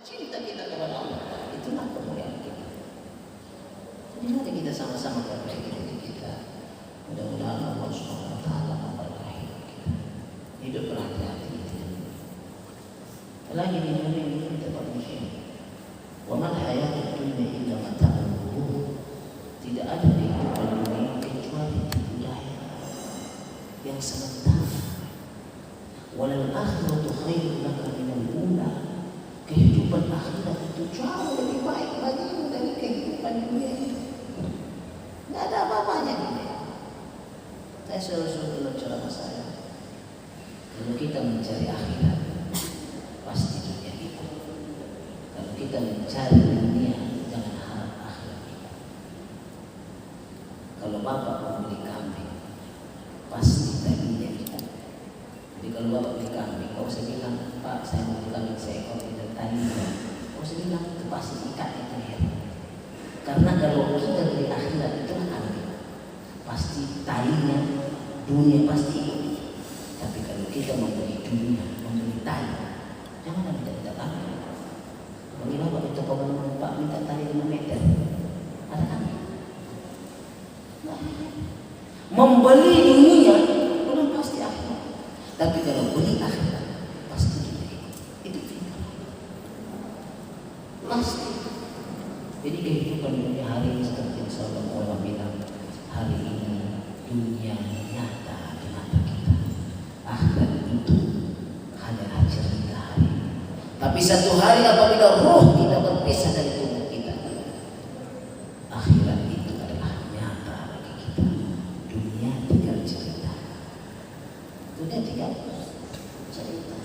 cinta kita kepada Allah, itulah kemuliaan kita. Jadi mari kita sama-sama perbaiki diri kita. Mudah-mudahan Allah Subhanahu wa taala memberkahi kita. Hidup berhati-hati gitu. Lagi di dunia ini kita manusia. Wa mal hayatud dunya illa mata'ul ghurur. Tidak ada di kehidupan dunia kecuali tipu daya yang sementara. Walal akhiratu khairun laka minal ula. Kehidupan akhirat itu jauh lebih baik bagimu dari kehidupan dunia itu. Tidak ada apa-apanya dunia. Saya selalu dalam ceramah saya, kalau kita mencari akhirat, pasti dunia kita. Kalau kita mencari dunia, jangan harap akhirat kita. Kalau bapak mau beli kambing, pasti dagingnya kita. Jadi kalau bapak beli kambing, kau usah bilang, Pak, saya mau beli kambing seekor tidak tadi. Kau usah bilang itu pasti ikat itu leher. Karena kalau kita beli akhirat itu kambing, pasti talinya dunia pasti ikut. Tapi kalau kita membeli dunia, membeli tali, jangan minta kambing. Bagi bapak itu kalau Pak minta tali 5 meter, ada kambing. Membeli dunia belum pasti akhirat. Tapi kalau beli akhirat pasti dunia itu fitnah. Pasti. Jadi kehidupan dunia hari ini seperti yang sahabat Allah bilang, hari ini dunia nyata di mata kita. Akhirat itu hanyalah cerita hari ini. Tapi satu hari apabila roh kita berpisah dari tubuh kita, akhirat itu adalah nyata bagi kita. Dunia tinggal cerita. Dunia tinggal cerita.